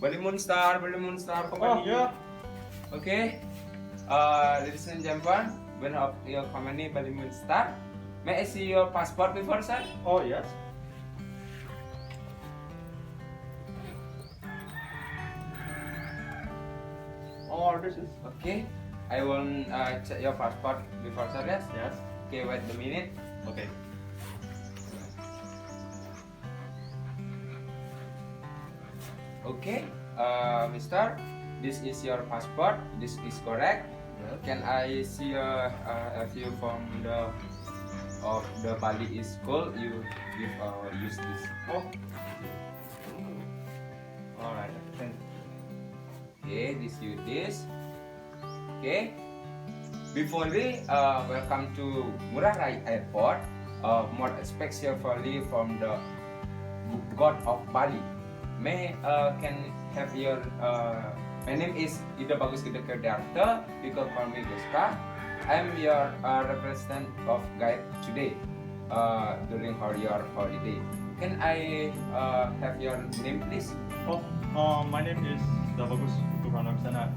Bali Moonstar Oh, company. yeah. Okay. Ladies and gentlemen, one of your company Bali Moonstar. May I see your passport before, sir? Oh, yes. Oh, this is. Okay. I will check your passport before, sir. Yes. Yes. Okay. Wait a minute. Okay. Okay. Mister, this is your passport. This is correct. Yes. Can I see a view from the of the Bali is cool? You give use this. Oh. All right. Thank you. Okay, this use this. Okay. Before we welcome to Ngurah Rai Airport, more especially from the God of Bali. May can have your my name is Ida Bagus Kedarta. You can call me Guska. I'm your representative of guide today during your holiday. Can I have your name, please? Oh, my name is Dabagus Puranaksana.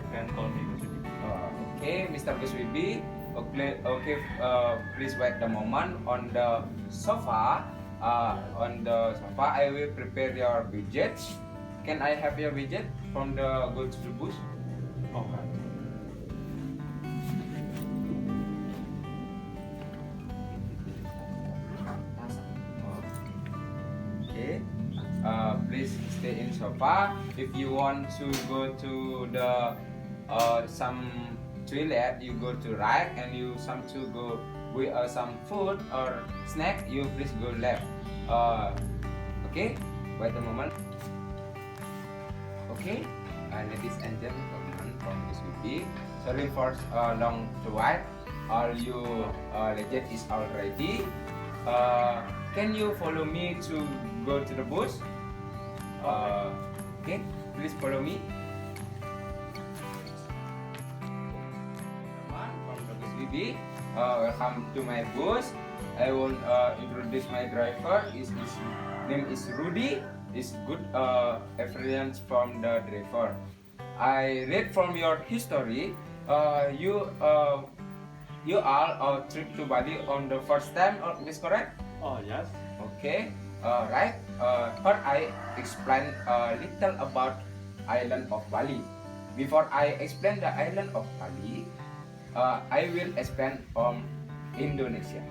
Can call me Gusuti. Okay, Mr. Guswibi. Okay, please wait the moment on the sofa. I will prepare your widget. Can I have your widget from the go to the bush? Okay. Okay. Please stay in sofa. If you want to go to the some toilet, you go to right, and you some to go with some food or snack, you please go left. Okay. Wait a moment. Okay. Ladies and gentlemen from this movie, sorry for long to wait. All you legend is already. Can you follow me to go to the bus? Okay, please follow me. From the bus BB, welcome to my bus. I will introduce my driver. His name is Rudy. Is good experience from the driver. I read from your history. You all trip to Bali on the first time. Is correct? Oh, yes. Okay, right. First, I explain a little about island of Bali. Before I explain the island of Bali, I will explain on Indonesia.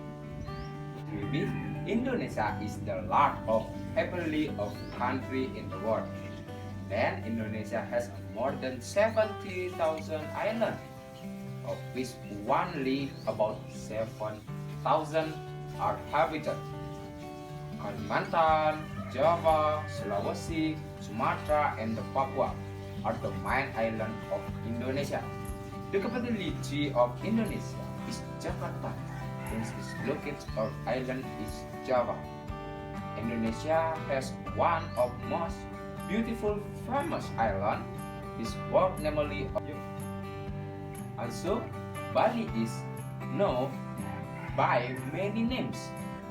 Maybe Indonesia is the largest of happily of country in the world. Then Indonesia has more than 70,000 islands, of which only about 7,000 are habitat. Kalimantan, Java, Sulawesi, Sumatra, and the Papua are the main islands of Indonesia. The capital city of Indonesia is Jakarta, since its located on island is Java. Indonesia has one of most beautiful famous island, is world namely of also Bali is known by many names.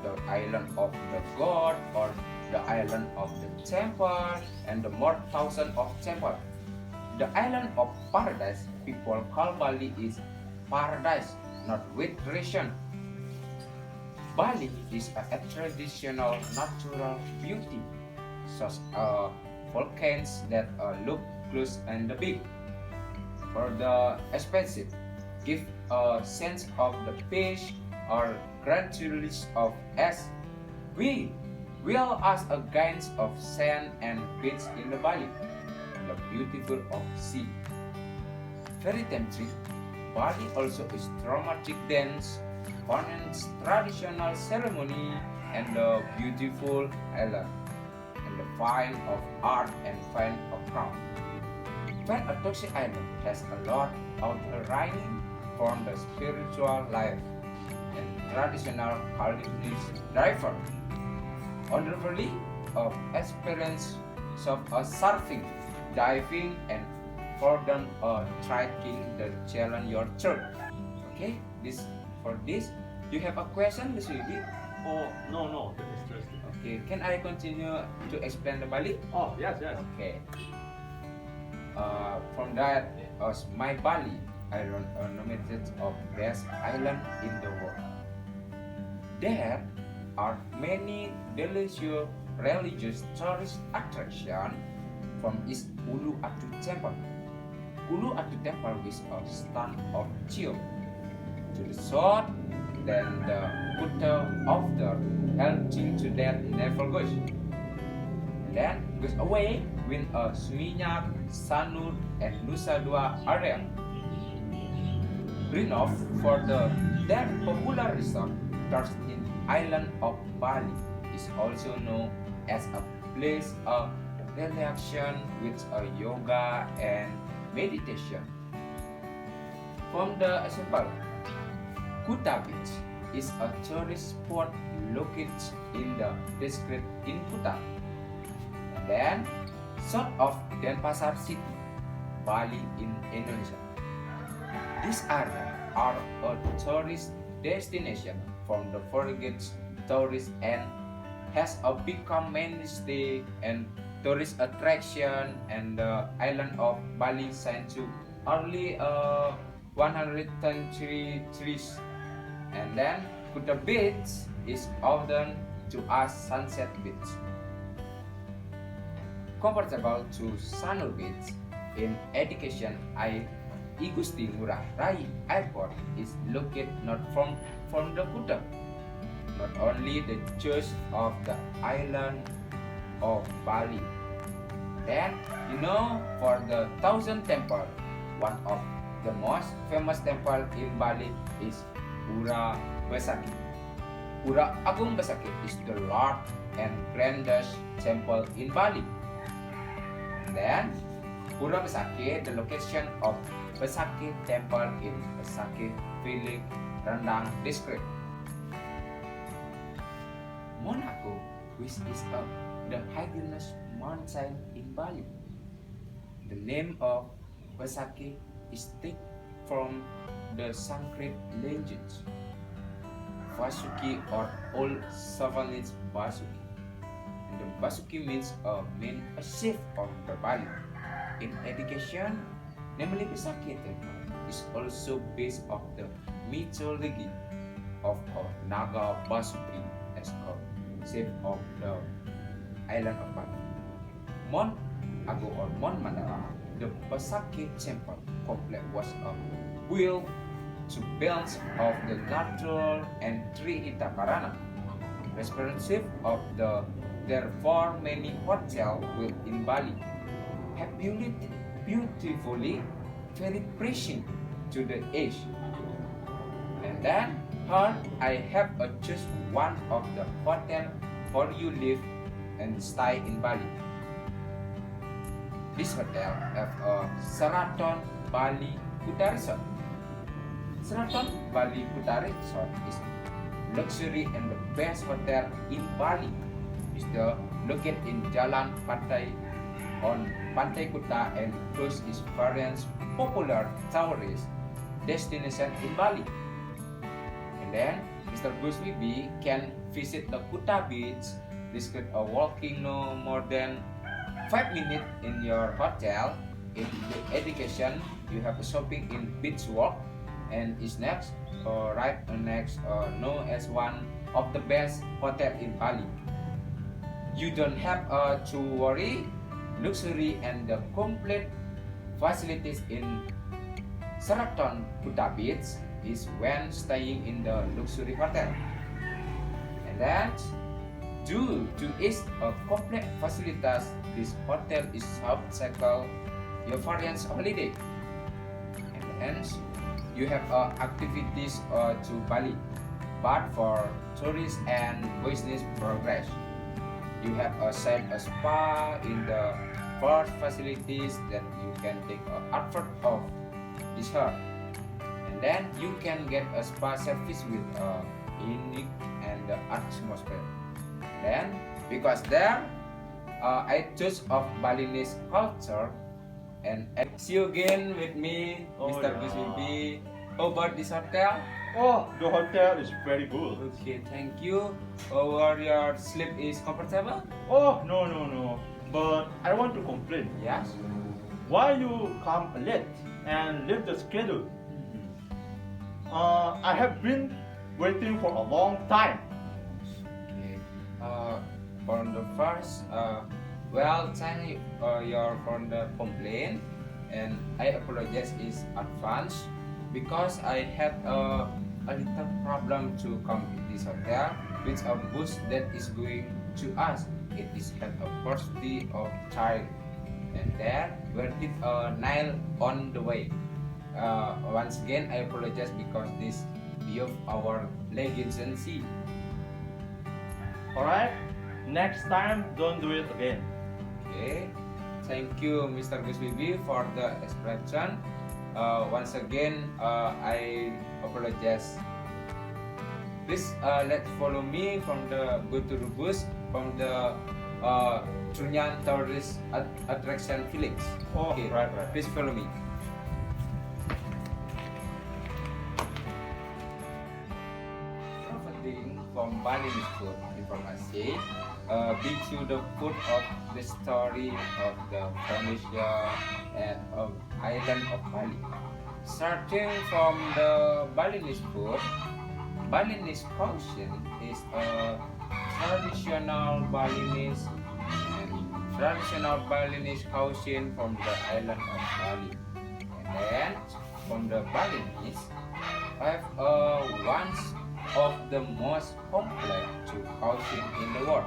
The island of the god or the island of the temple and the more thousand of temple. The island of paradise people call Bali is paradise, not with creation. Bali is a traditional natural beauty, such as volcanoes that look close and big. For the expensive, give a sense of the peace or gradually of ash. We will ask a kinds of sand and beach in the Bali, the beautiful of sea. Very tempting. Bali also is dramatic dance, Korean's traditional ceremony, and the beautiful island, and the fine of art and fine of craft. When a toxic island has a lot of learning from the spiritual life and traditional cultural driver. Wonderfully of experience of surfing, diving, and further trekking the challenge your church. Okay, this for this. You have a question, Miss Vivi? Oh, no, no. That is interesting. Okay, can I continue to explain the Bali? Oh, yes, yes. Okay. From that, as my Bali, I nominated of best island in the world. There are many delicious religious tourist attractions from its Uluwatu Temple. Uluwatu Temple is a stand of chill to the south, then the Kuta of the helping to that never goes. Then goes away with a Seminyak, Sanur, and Nusa Dua area. Renowned for their popular resort turns in island of Bali is also known as a place of relaxation with a yoga and meditation. From the example, Kuta Beach is a tourist spot located in the district in Kuta. Then, south of Denpasar City, Bali in Indonesia. These areas are a tourist destination from the foreign tourists and has become mainstay and tourist attraction and the island of Bali since to early 123 and then Kuta Beach is often to us Sunset Beach. Comparable to Sanur Beach in education, Igusti Ngurah Rai Airport is located not from the Kuta. Not only the church of the island of Bali. Then, for the Thousand Temple, one of the most famous temple in Bali is Pura Besakih. Pura Agung Besakih is the largest and grandest temple in Bali. And then, Pura Besakih, the location of Besakih Temple in Besakih Village, Rendang District. Monaco, which is the highest mountain in Bali. The name of Besakih is taken from the Sanskrit language Vasuki or Old Savanese Basuki. And the Basuki means a chief of the Bali. In education, namely Besakih Temple is also based on the mythology of a Naga Basuki as a chief of the island of Bali. Mount Agu or Mount Mandala, the Besakih Temple complex was built to balance of the natural and tree Itaparana. Responsive of therefore many hotels in Bali have beautifully very pressing to the age. And then here I have just one of the hotel for you live and stay in Bali. This hotel have a Sheraton Bali Kuta Resort. Sheraton Bali Kuta Resort is luxury and the best hotel in Bali. It's located in Jalan Pantai on Pantai Kuta and close is various popular tourist destination in Bali. And then Mr. Gus Wibi can visit the Kuta Beach. This could walking no more than 5 minutes in your hotel. In the education, you have a shopping in Beach Walk and is next right next known as one of the best hotel in Bali. You don't have to worry luxury and the complete facilities in Sheraton Kuta Beach is when staying in the luxury hotel. And that due to its complete facilities, this hotel is cycle your various holiday. And hence, you have activities to Bali, but for tourists and business progress. You have a spa in the first facilities that you can take advert of this here. And then you can get a spa service with a unique and atmosphere. Then because there I choose of Balinese culture and see you again with me, Oh, Mr. yeah. Gus Wibi, over this hotel. Oh, the hotel is very good. Okay, thank you. Where your sleep is comfortable? Oh, no, no, no. But I want to complain. Yes. Why you come late and leave the schedule? I have been waiting for a long time. Okay. For the first, well, thank you for the complaint, and I apologize in advance because I had a little problem to come to this hotel with a bus that is going to us. It is at a birthday of child, and there were it a nail on the way. Once again, I apologize because this beyond our legacy. Alright? Next time, don't do it again. Okay, thank you, Mr. Gus Bibi, for the explanation. Once again, I apologize. Please let's follow me from the go to the bus from the Trunyan Tourist Attraction Village. Oh, Okay, right. please follow me. Profiting from Balinese food information, be to the food of the story of the Indonesia and of island of Bali. Starting from the Balinese food, Balinese cuisine is a traditional Balinese and traditional Balinese cuisine from the island of Bali. And then from the Balinese have one of the most complex to cuisine in the world.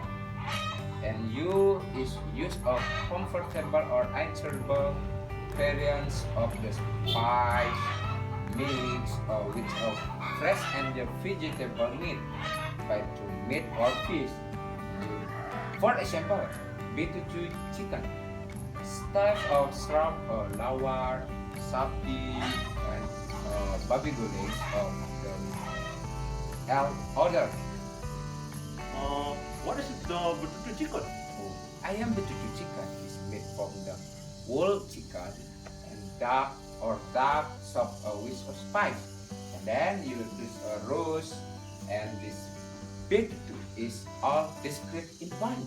And you is use of comfortable or answerable variants of the spice mix with of fresh and the vegetable meat by to meat or fish. For example, B2 chicken, types of shrimp or lawar, sapi, and babi goreng of the other. What is the betutu chicken? Ayam betutu chicken is made from the whole chicken and duck or duck sop with a spice. And then you do a roast and this betutu is all described in one.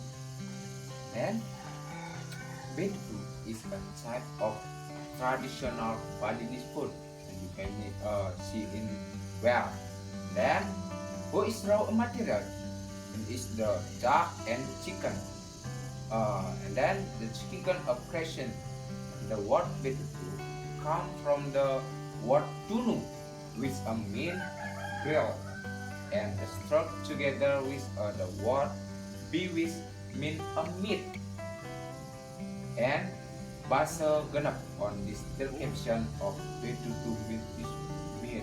And betutu is a type of traditional Balinese food and you can see in well. Then who is raw material? Is the duck and chicken. And then the chicken oppression. The word betutu come from the word tunu, which mean grill, and struck together with the word biwis mean a meat. And basa genap on this description of betutu with this meat.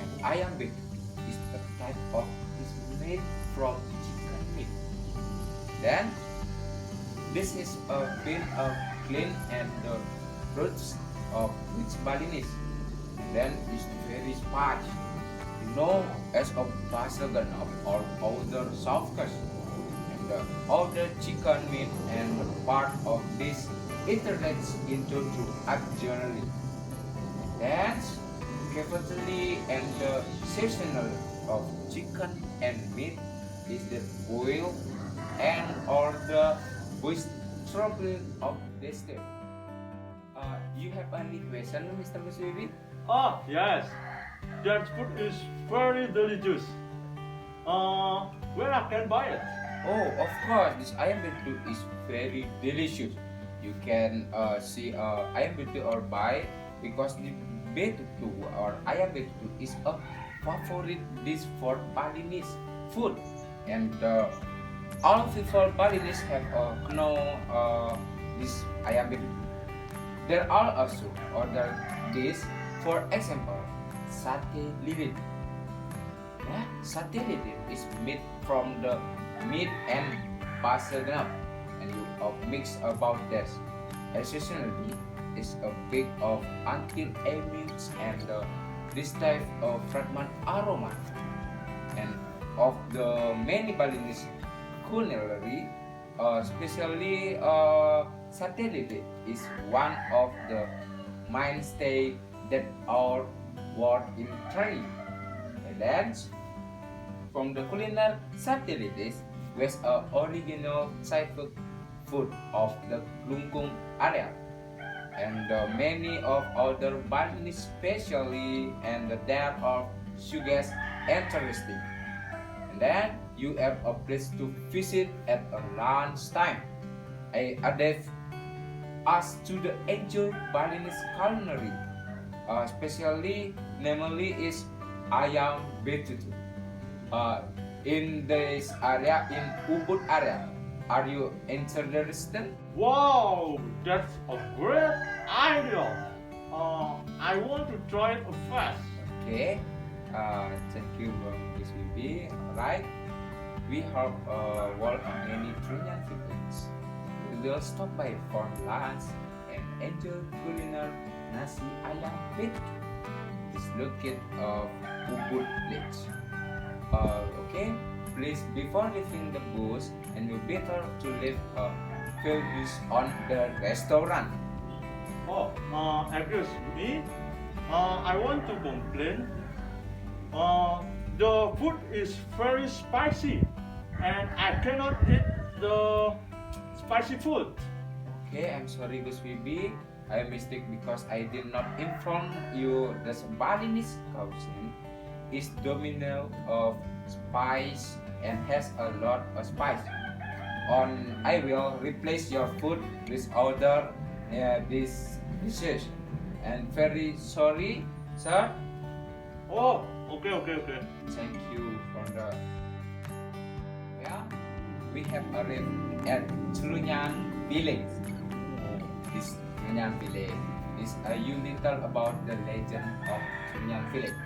And ayam betutu is a type of this made from chicken meat. Then this is been clean and the roots of which Balinese. And then it's very spicy. You know, as of basaganap or other softness. And the other chicken meat and the part of this iterates into to act generally. That's capitally and the seasonal of chicken and meat is the boil and or the struggling of the state. You have any question, Mr. Muswibi? Oh, yes. That food is very delicious. Where I can buy it? Oh, of course, this ayam betutu is very delicious. You can see ayam betutu or buy because the betutu or ayam betutu is a favorite dish for Balinese food, and all people Balinese have know this ayam betutu. There are also other dishes, for example, sate lilit. Yeah, sate lilit is made from the meat and pasagnap, and you mix about that. Additionally, is a big of until amines and this type of fragrant aroma. And of the many Balinese culinary, especially sate lilit is one of the mainstay that are world in trade. lands from the culinary satellites was a original seafood food of the Klungkung area, and many of other Balinese specially, and there are sugars interesting. And then you have a place to visit at a lunchtime. I added us to the enjoy Balinese culinary, especially namely is ayam betutu. In this area, in Ubud area, are you interested? Wow, that's a great idea. I want to try it first. Okay, thank you, Miss Bibi. Alright, we have worked on many Trunyan villages. We will stop by for lunch and enjoy culinary nasi ayam betutu. It's located of Ubud Village. Okay, please before leaving the bus, and you better to leave a focus on the restaurant. Oh, excuse me. I want to complain. The food is very spicy, and I cannot eat the spicy food. Okay, I'm sorry, Gus Bibi. I mistake because I did not inform you that Balinese cuisine is dominant of spice and has a lot of spice. I will replace your food with other this dishes. And very sorry, sir. Oh, okay. Thank you for the. Yeah, we have arrived at Trunyan village. This Trunyan village is a little about the legend of Trunyan village.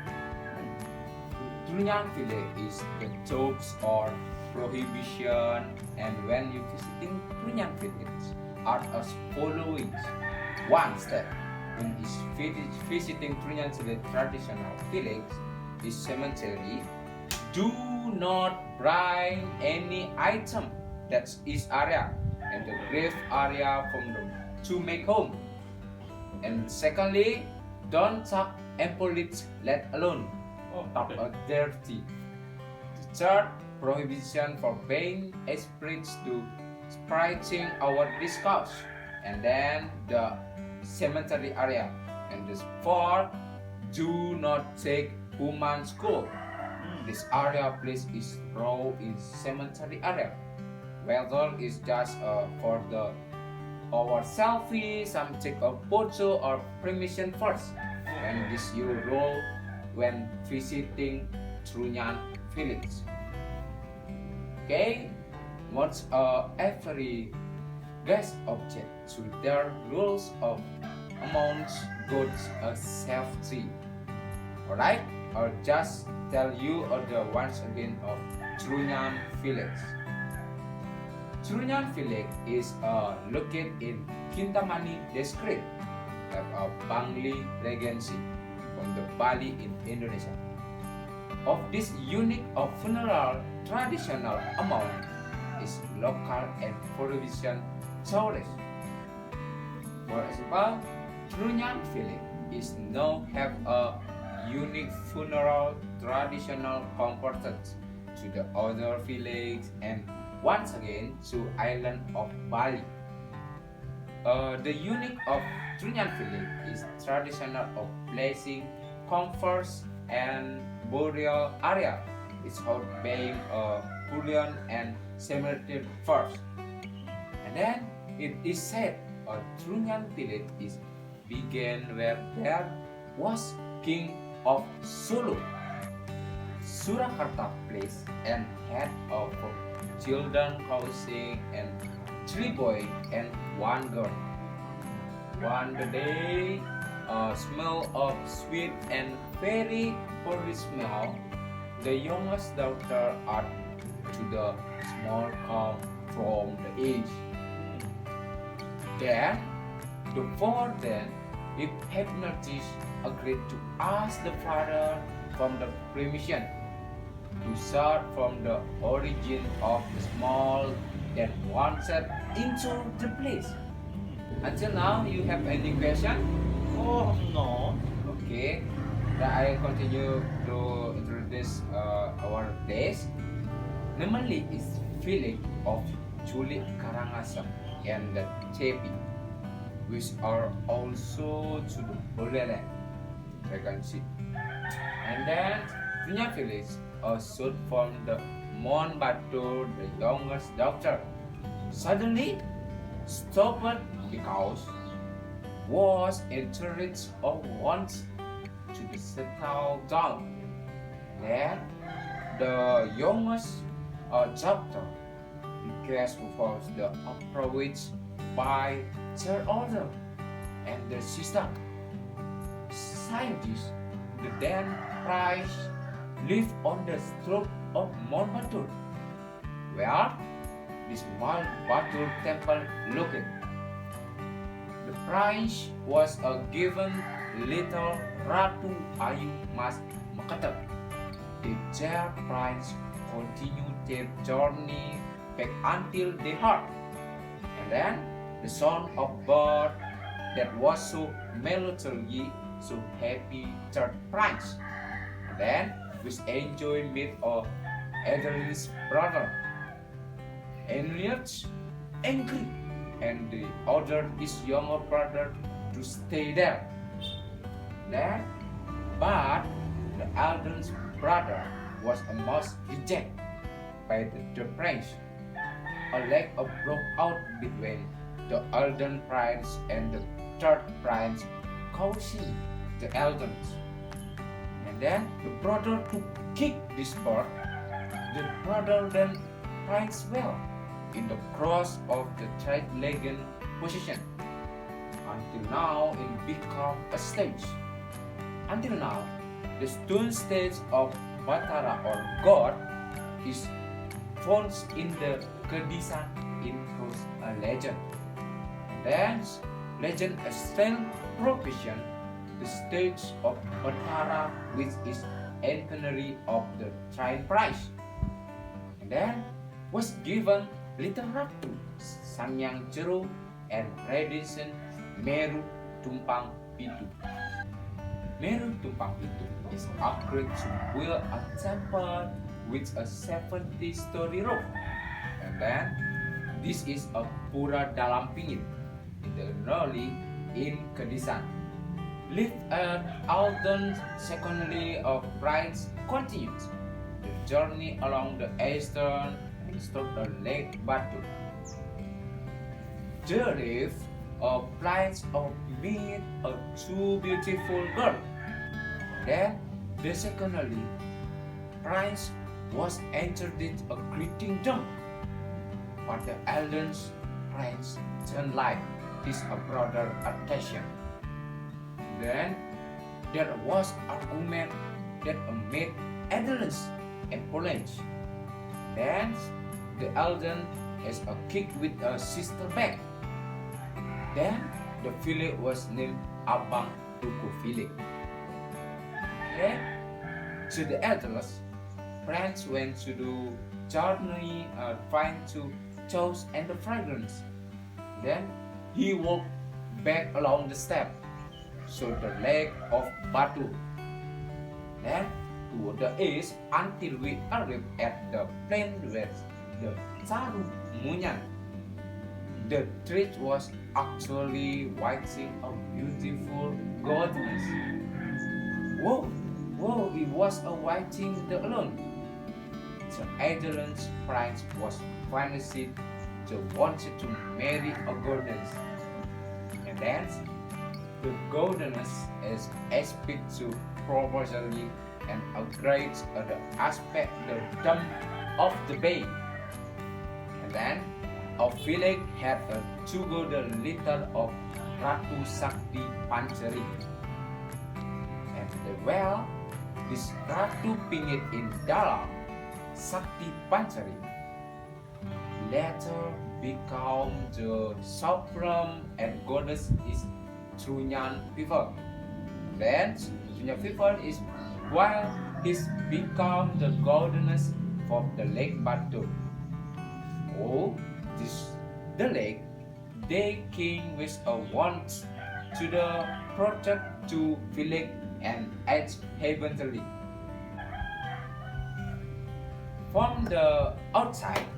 Trunyan village is the jokes or prohibition, and when you visiting Trunyan village are as following. One step when is visiting Trunyan village traditional village is cemetery. Do not bring any item that is area and the grave area from the to make home. And secondly, don't talk employees let alone. Talk dirty. The third prohibition for paying spirits to spreading our discourse. And then the cemetery area. And the fourth, do not take human school. This area place is raw in cemetery area. Whether it's just for the our selfie, some take a photo or permission first. And this you roll when visiting Trunyan village. Okay, once every guest object to their rules of amounts goods safety. Alright, I'll just tell you the once again of Trunyan village. Trunyan village is located in Kintamani district of Bangli Regency from the Bali in Indonesia. Of this unique funeral traditional amount is local and provincial tourists. For example, Trunyan village is now have a unique funeral traditional compared to the other village and once again to island of Bali. The unique of Trunyan village is traditional of placing comforts and burial area. It's how being a bullion and cemetery first. And then it is said a Trunyan village is began where there was king of Sulu, Surakarta place, and had of children housing and 3 boys and 1 girl. One day, a smell of sweet and very holy smell, the youngest daughter add to the small calm from the age. Then, the four then, if hypnotist agreed to ask the father from the permission to start from the origin of the small that wanted into the place. Until now, you have any question? Oh no. Okay, then I continue to introduce this our days, namely is Philip of Juli Karangasem and Chepi, which are also to the Holy Land. You can see. And then Punya Philip also from the Mon Batu, the youngest daughter, suddenly stopped because was encouraged or wants to be settled down. Then the youngest daughter request for the approach by her older and the sister. Scientists the then price live on the slope of Mount Batur, where this Mount Batur temple located. The prize was a given little Ratu Ayu Mas Makater. Their prize continued their journey back until they heard. And then the son of bird that was so melancholy, so happy third prize. And then which enjoyed with Adelaide's brother. Enraged, angry, and they ordered his younger brother to stay there. Then, but the eldest brother was almost rejected by the prince. A leg broke out between the elder prince and the third prince, causing the elders. And then the brother to kick this bird, the brother then prince well in the cross of the third-legged position. Until now, it become a stage. Until now, the stone stage of Batara or God is found in the Kedisan in a legend. Then, legend a still provision the stage of Batara, which is encountery of the trial prize. And then was given Little Ratu, Sanyang Jero, and Redison Meru Tumpang Pitu. Meru Tumpang Pitu is upgrade to build a temple with a 70-story roof. And then this is a Pura Dalam Pingit in the early in Kedisan. Live at Alden secondary of Prince continues the journey along the eastern and stop the Lake Batu. The reef of Prince of meet a two beautiful girl. Then the secondly Prince was entered a greeting dome, but the eldest Prince turned like his brother attention. Then there was argument that made Adelens and Polange. Then the elder has a kick with a sister back. Then the village was named Abang Duku Village. Then to the elders, friends went to do journey find to chose and the fragrance. Then he walked back along the step, so the lake of Batu. Then to the east until we arrived at the plain where the Taru Munyan. The tree was actually waiting a beautiful goddess. Whoa, it was awaiting the alone. The Adelens prince was fantasy to wanted to marry a goddess. And then the goddess is aspect to proportionally and upgrades the aspect the dome of the bay. And then a village had a two golden litter of Ratu Sakti Panchari. And the well, this Ratu Pingit in Dalam Sakti Panchari later become the sovereign and goddess is Trunyan people. Then Trunyan people is while he's become the goddess for the Lake Batu. The lake, they king with a want to the protect to village and edge heavenly. from the outside,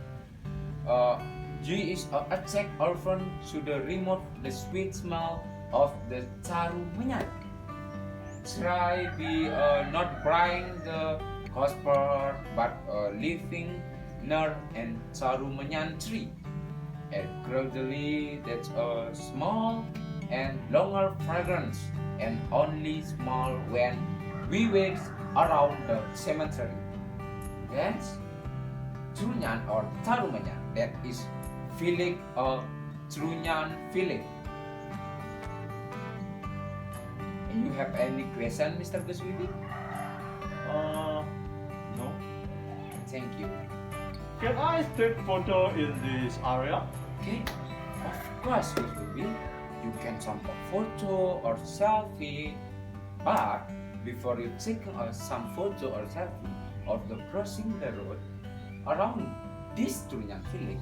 G is attract orphan to the remove the sweet smell of the Caru Menyan. Try be not buying the cosper but living near and Caru Menyan tree. And gradually that's a small and longer fragrance and only small when we wait around the cemetery. Hence, Trunyan or Caru Menyan, that is feeling a Trunyan feeling. You have any question, Mr. Guswibi? No. Thank you. Can I take photo in this area? Okay, of course, Guswibi. You can some photo or selfie, but before you take some photo or selfie of the crossing the road around this Trunyan feeling,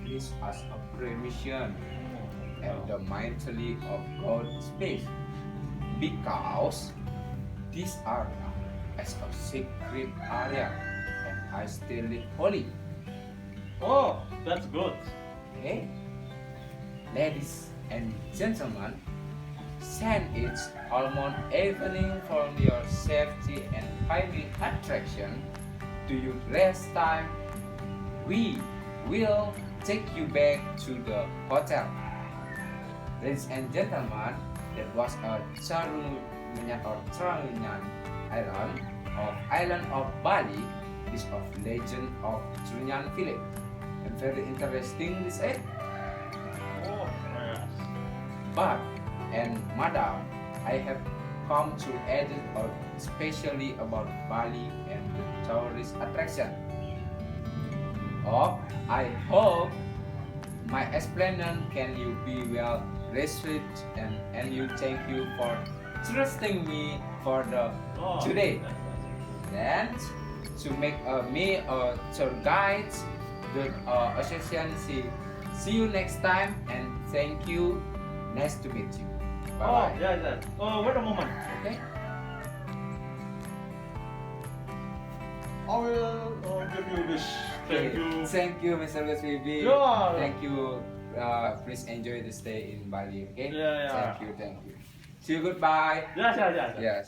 please ask a permission and the mentally of God space, because this area is a secret area and I still live holy. Oh, that's good. Okay, ladies and gentlemen, send it almond evening for your safety and finding attraction to your rest time. We will take you back to the hotel. Ladies and gentlemen, that was a Caru Menyan or Trunyan island of Bali. This of legend of Trunyan village. And very interesting this it. Oh, yes. But and madam, I have come to edit especially about Bali and the tourist attraction. Oh, I hope my explanation can you be well received and you thank you for trusting me for the Oh, today. yes. And to make me a tour guide, the association see you next time and thank you. Nice to meet you. Bye Oh, bye. yes, yes. Wait a moment. Okay. I will give you this. Thank you. Thank you, Mr. Guswibi. Yeah. Thank you. Please enjoy the stay in Bali. Okay. Yeah, yeah. Thank you. Thank you. See you. Goodbye. Yes, yes, yes. Yes.